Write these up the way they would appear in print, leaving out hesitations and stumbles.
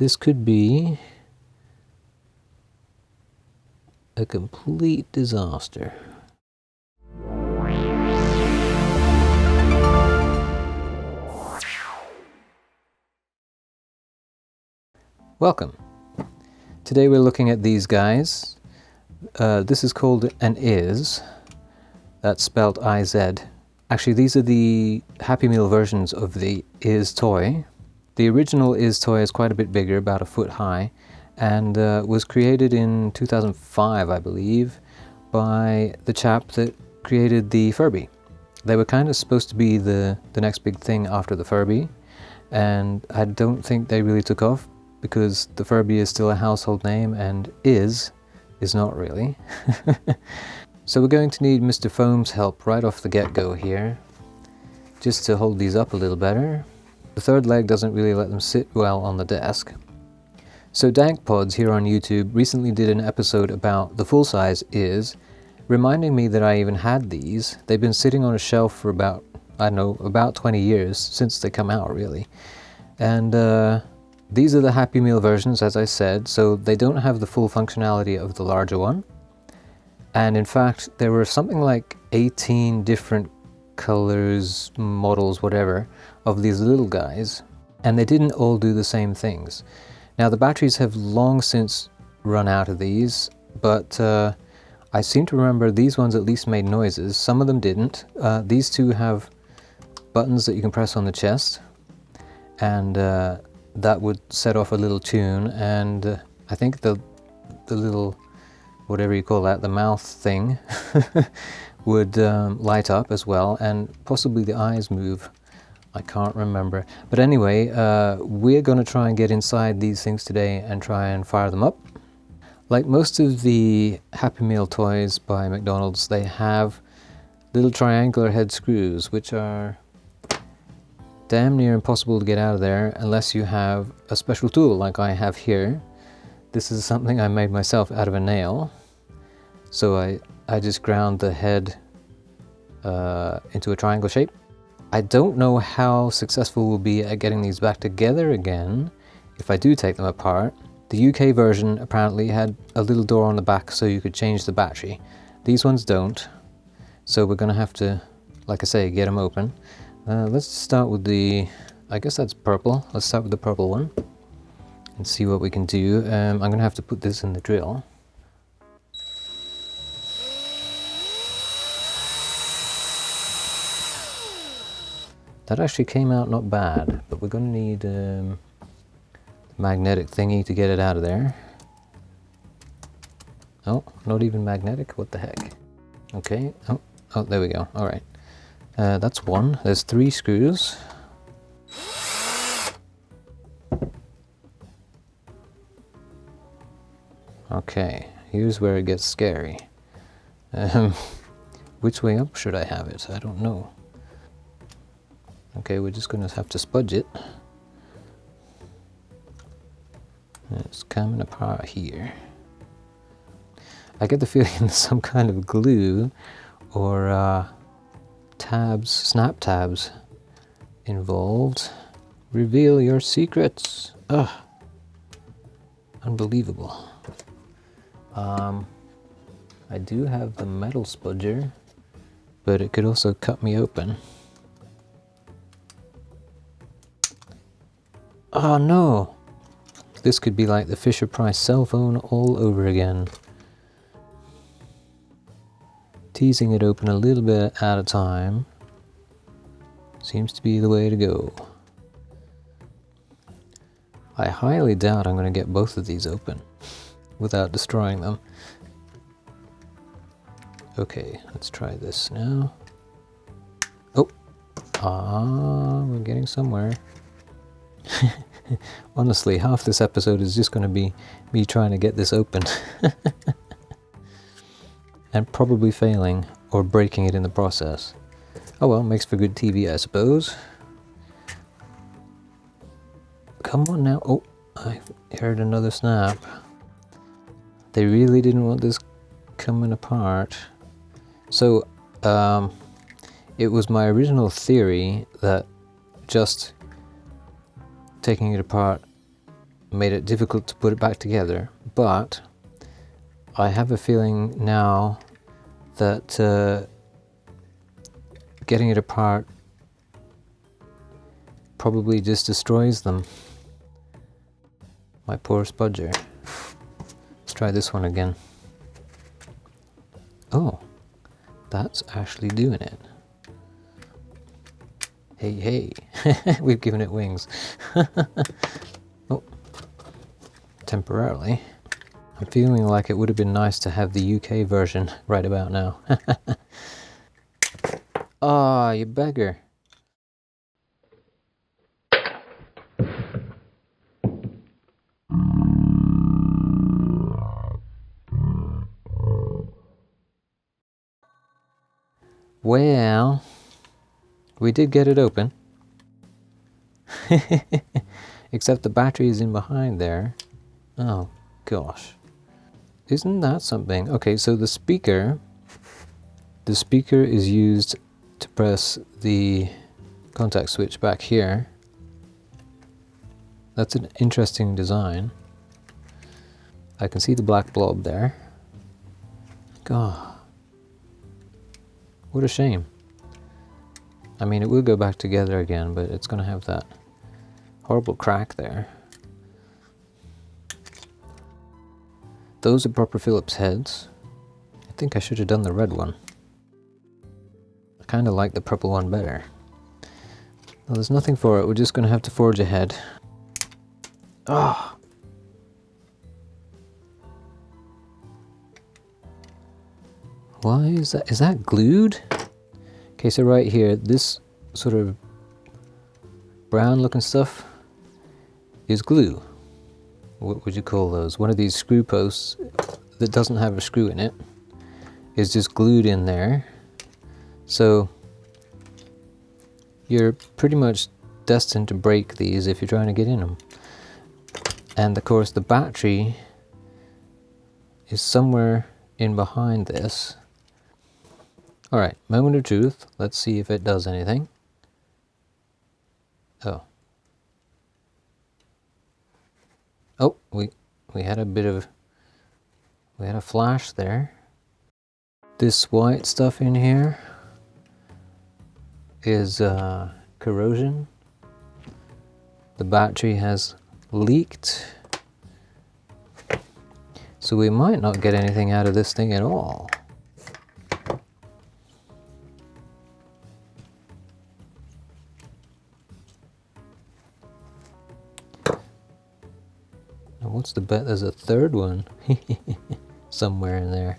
This could be a complete disaster. Welcome. Today we're looking at these guys. This is called an Is. That's spelled I-Z. Actually, these are the Happy Meal versions of the Is toy. The original Is toy is quite a bit bigger, about a foot high, and was created in 2005, I believe, by the chap that created the Furby. They were kind of supposed to be the next big thing after the Furby, and I don't think they really took off because the Furby is still a household name and is not really. So we're going to need Mr. Foam's help right off the get-go here, just to hold these up a little better. The third leg doesn't really let them sit well on the desk. So DankPods here on YouTube recently did an episode about the full-size Is, reminding me that I even had these. They've been sitting on a shelf for about, I don't know, about 20 years, since they come out really. And these are the Happy Meal versions, as I said, so they don't have the full functionality of the larger one. And in fact, there were something like 18 different colors, models, whatever, of these little guys, and they didn't all do the same things. Now the batteries have long since run out of these, but I seem to remember these ones at least made noises. Some of them didn't. These two have buttons that you can press on the chest, and that would set off a little tune, and I think the little, whatever you call that, the mouth thing, would light up as well, and possibly the eyes move. I can't remember. But anyway, we're going to try and get inside these things today and try and fire them up. Like most of the Happy Meal toys by McDonald's, they have little triangular head screws, which are damn near impossible to get out of there unless you have a special tool like I have here. This is something I made myself out of a nail. So I just ground the head into a triangle shape. I don't know how successful we'll be at getting these back together again if I do take them apart. The UK version apparently had a little door on the back so you could change the battery. These ones don't, so we're gonna have to, like I say, get them open. Let's start with the, I guess that's purple. Let's start with the purple one and see what we can do. I'm gonna have to put this in the drill. That actually came out not bad, but we're going to need a magnetic thingy to get it out of there. Oh, not even magnetic? What the heck? Okay, oh, there we go. All right, that's one. There's 3 screws. Okay, here's where it gets scary. Which way up should I have it? I don't know. Okay, we're just going to have to spudge it. It's coming apart here. I get the feeling there's some kind of glue or tabs, snap tabs involved. Reveal your secrets. Ugh. Unbelievable. I do have the metal spudger, but it could also cut me open. Oh no! This could be like the Fisher-Price cell phone all over again. Teasing it open a little bit at a time seems to be the way to go. I highly doubt I'm going to get both of these open without destroying them. Okay, let's try this now. Oh! We're getting somewhere. Honestly, half this episode is just going to be me trying to get this open. And probably failing or breaking it in the process. Oh well, makes for good TV, I suppose. Come on now. Oh, I heard another snap. They really didn't want this coming apart. So, it was my original theory that just taking it apart made it difficult to put it back together, but I have a feeling now that getting it apart probably just destroys them. My poor spudger. Let's try this one again. Oh, that's actually doing it. Hey, hey, we've given it wings. Oh, temporarily. I'm feeling like it would have been nice to have the UK version right about now. Ah, you beggar. Well, we did get it open. Except the battery is in behind there. Oh, gosh. Isn't that something? Okay, so the speaker is used to press the contact switch back here. That's an interesting design. I can see the black blob there. God. What a shame. I mean, it will go back together again, but it's going to have that horrible crack there. Those are proper Phillips heads. I think I should have done the red one. I kind of like the purple one better. Well, there's nothing for it. We're just going to have to forge ahead. Ah! Why is that? Is that glued? Okay, so right here, this sort of brown looking stuff is glue. What would you call those? One of these screw posts that doesn't have a screw in it is just glued in there. So you're pretty much destined to break these if you're trying to get in them. And of course the battery is somewhere in behind this. Alright, moment of truth. Let's see if it does anything. Oh. Oh, we had a bit of... we had a flash there. This white stuff in here is corrosion. The battery has leaked. So we might not get anything out of this thing at all. What's the bet? There's a third one somewhere in there.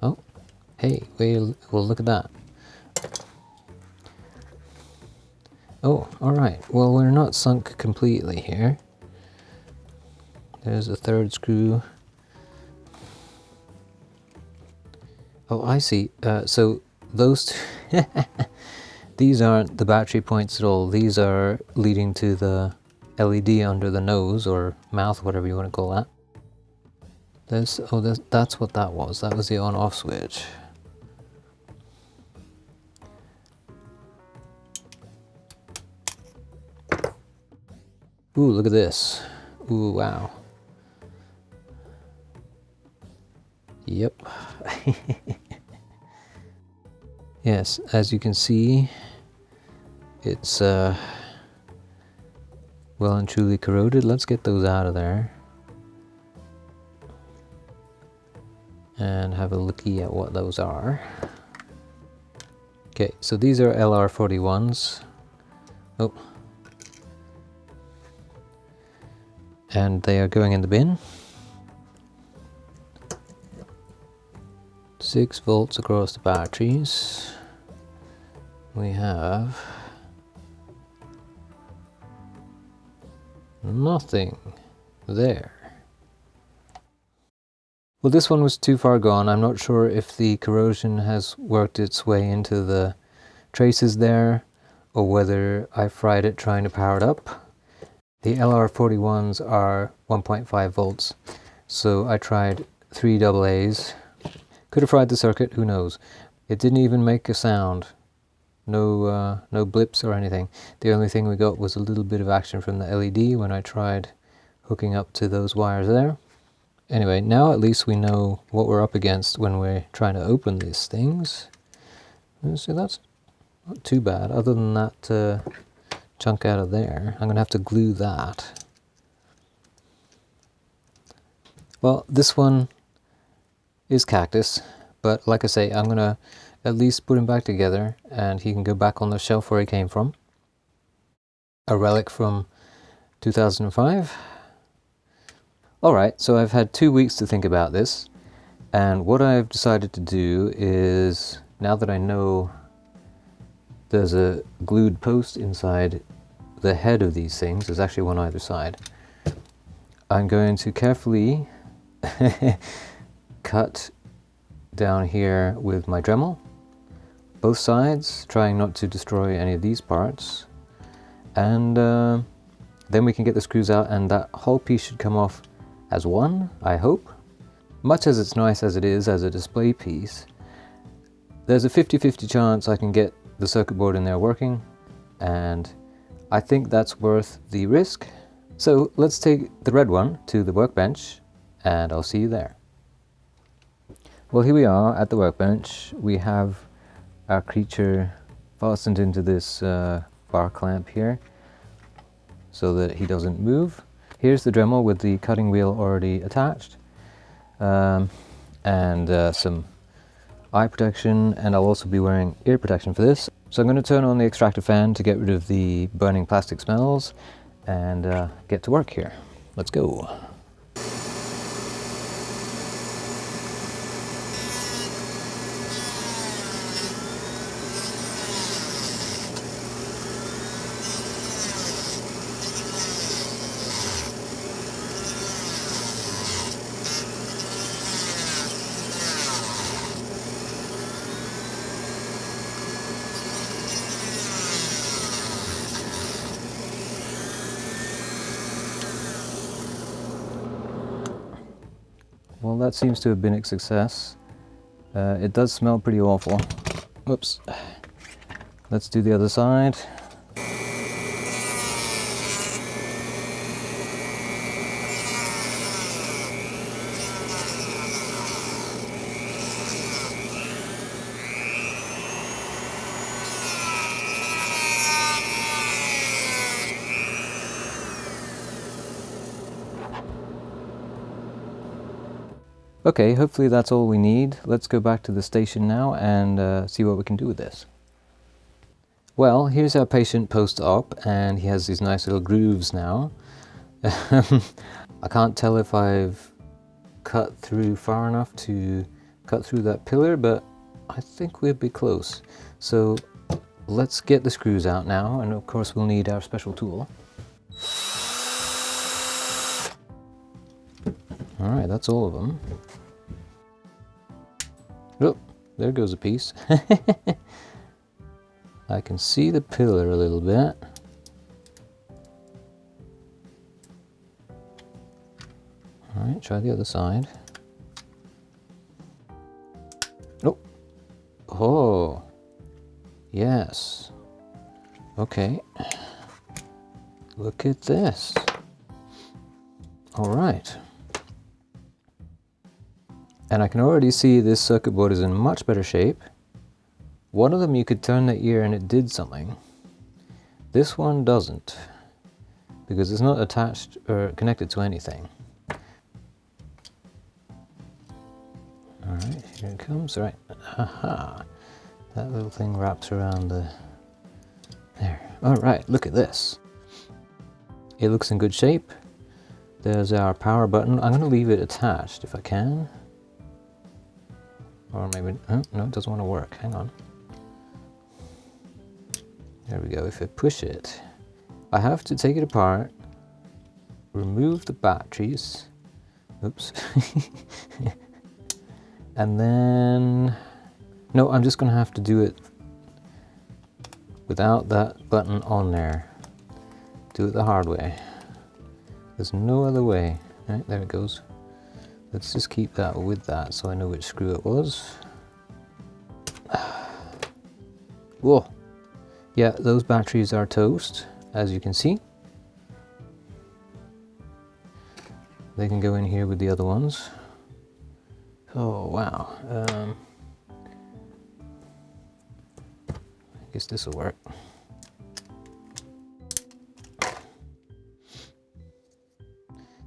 Oh, hey, well, look at that. Oh, alright. Well, we're not sunk completely here. There's a third screw. Oh, I see. So those two these aren't the battery points at all. These are leading to the LED under the nose or mouth, whatever you want to call that. That's what that was. That was the on-off switch. Ooh, look at this. Ooh, wow. Yep. Yes, as you can see, it's well and truly corroded. Let's get those out of there and have a looky at what those are. Okay, so these are LR41s. Oh. And they are going in the bin. 6 volts across the batteries. We have nothing there. Well, this one was too far gone. I'm not sure if the corrosion has worked its way into the traces there or whether I fried it trying to power it up. The LR41s are 1.5 volts, so I tried 3 AA's. Could have fried the circuit, who knows. It didn't even make a sound. No blips or anything. The only thing we got was a little bit of action from the LED when I tried hooking up to those wires there. Anyway, now at least we know what we're up against when we're trying to open these things. So that's not too bad, other than that chunk out of there. I'm going to have to glue that. Well, this one is Cactus, but like I say, I'm going to at least put him back together and he can go back on the shelf where he came from. A relic from 2005. Alright, so I've had 2 weeks to think about this, and what I've decided to do is, now that I know there's a glued post inside the head of these things, there's actually one either side, I'm going to carefully cut down here with my Dremel, both sides, trying not to destroy any of these parts, and then we can get the screws out and that whole piece should come off as one, I hope. Much as it's nice as it is as a display piece, there's a 50-50 chance I can get the circuit board in there working, and I think that's worth the risk. So let's take the red one to the workbench and I'll see you there. Well, here we are at the workbench. We have our creature fastened into this bar clamp here so that he doesn't move. Here's the Dremel with the cutting wheel already attached, and some eye protection, and I'll also be wearing ear protection for this. So I'm going to turn on the extractor fan to get rid of the burning plastic smells and get to work here. Let's go. Well, that seems to have been a success. It does smell pretty awful. Whoops. Let's do the other side. Okay, hopefully that's all we need. Let's go back to the station now and see what we can do with this. Well, here's our patient post-op, and he has these nice little grooves now. I can't tell if I've cut through far enough to cut through that pillar, but I think we'll be close. So let's get the screws out now, and of course we'll need our special tool. Alright, that's all of them. Oh, there goes a piece. I can see the pillar a little bit. Alright, try the other side. Oh! Oh! Yes. Okay. Look at this. Alright. And I can already see this circuit board is in much better shape. One of them you could turn the ear and it did something. This one doesn't, because it's not attached or connected to anything. Alright, here it comes. Right. Aha. That little thing wraps around the... There. Alright, look at this. It looks in good shape. There's our power button. I'm going to leave it attached if I can. Or maybe, oh, no, it doesn't want to work. Hang on. There we go. If I push it, I have to take it apart, remove the batteries. Oops. And then, no, I'm just going to have to do it without that button on there. Do it the hard way. There's no other way. Right, there it goes. Let's just keep that with that so I know which screw it was. Whoa, Yeah, those batteries are toast, as you can see. They can go in here with the other ones. Oh wow, I guess this will work.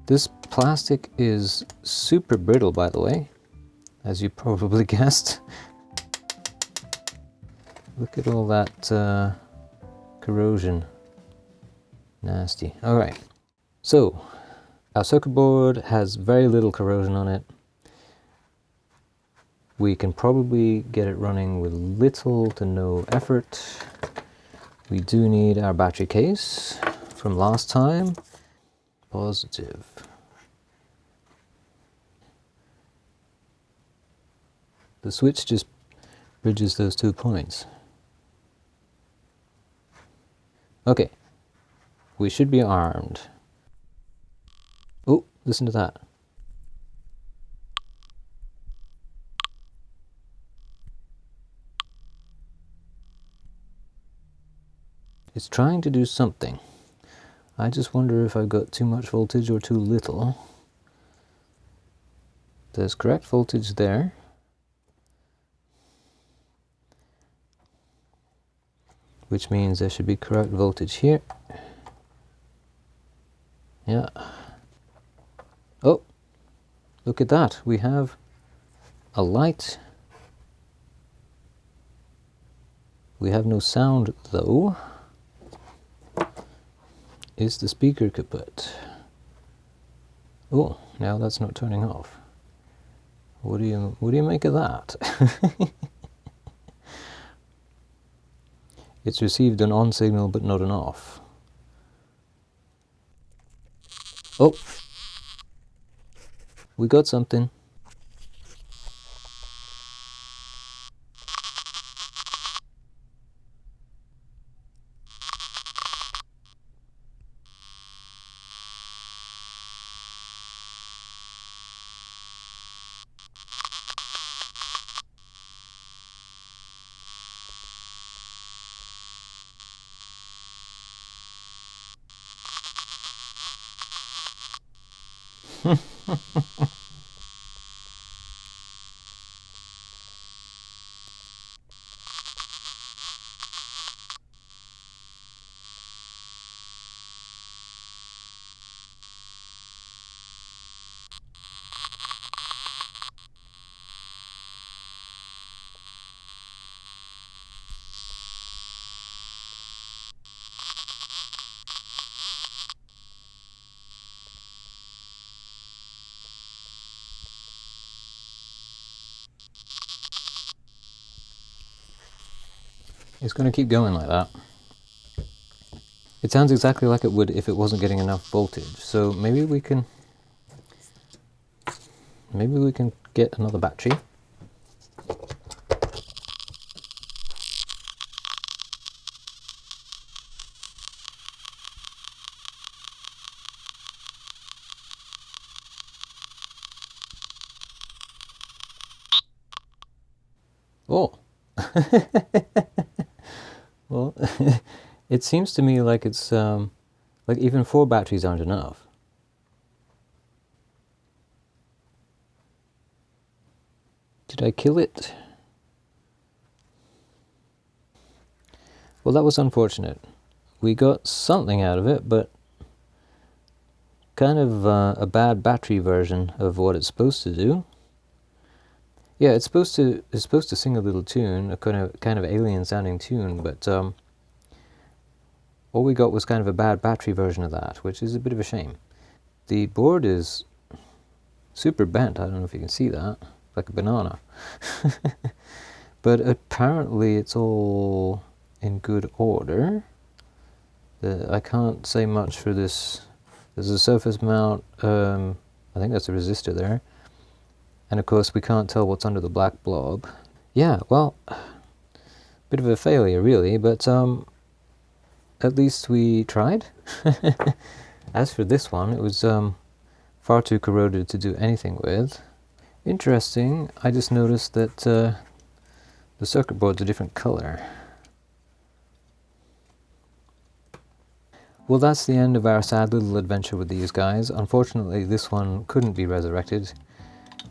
This plastic is super brittle, by the way, as you probably guessed. Look at all that corrosion. Nasty. Alright, so our circuit board has very little corrosion on it. We can probably get it running with little to no effort. We do need our battery case from last time. Positive. The switch just bridges those 2 points. Okay, we should be armed. Oh, listen to that. It's trying to do something. I just wonder if I've got too much voltage or too little. There's correct voltage there. Which means there should be correct voltage here. Yeah. Oh, look at that. We have a light. We have no sound though. Is the speaker kaput? Oh, now that's not turning off. What do you make of that? It's received an on signal but not an off. Oh, we got something. It's going to keep going like that. It sounds exactly like it would if it wasn't getting enough voltage. So maybe we can get another battery. Oh. Well, it seems to me like it's like even 4 batteries aren't enough. Did I kill it? Well, that was unfortunate. We got something out of it, but kind of a bad battery version of what it's supposed to do. Yeah, it's supposed to sing a little tune, a kind of alien sounding tune, but all we got was kind of a bad battery version of that, which is a bit of a shame. The board is super bent. I don't know if you can see that, like a banana. But apparently it's all in good order. I can't say much for this. There's a surface mount, I think that's a resistor there. And of course we can't tell what's under the black blob. Yeah, well, bit of a failure really, but at least we tried. As for this one, it was far too corroded to do anything with. Interesting, I just noticed that the circuit board's a different color. Well, that's the end of our sad little adventure with these guys. Unfortunately, this one couldn't be resurrected.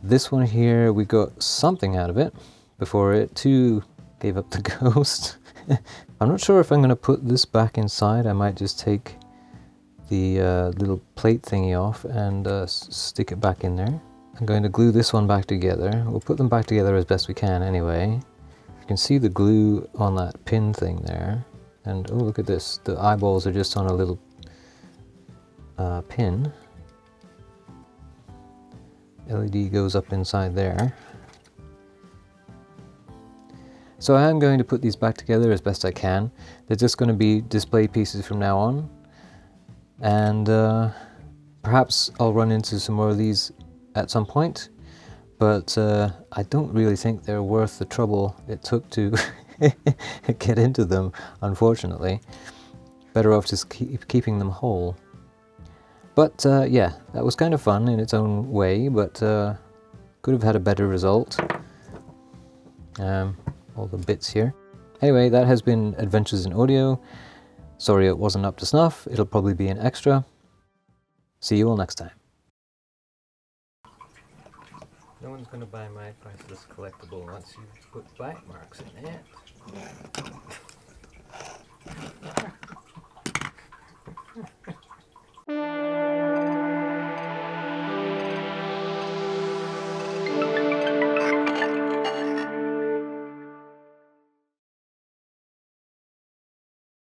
This one here, we got something out of it before it too gave up the ghost. I'm not sure if I'm going to put this back inside. I might just take the little plate thingy off and stick it back in there. I'm going to glue this one back together. We'll put them back together as best we can anyway. You can see the glue on that pin thing there. And oh, look at this. The eyeballs are just on a little pin. LED goes up inside there. So I am going to put these back together as best I can. They're just going to be display pieces from now on. And perhaps I'll run into some more of these at some point. But I don't really think they're worth the trouble it took to get into them, unfortunately. Better off just keeping them whole. But yeah, that was kind of fun in its own way, but could have had a better result. All the bits here. Anyway, that has been Adventures in Audio. Sorry it wasn't up to snuff. It'll probably be an extra. See you all next time. No one's going to buy my priceless collectible once you put black marks in it.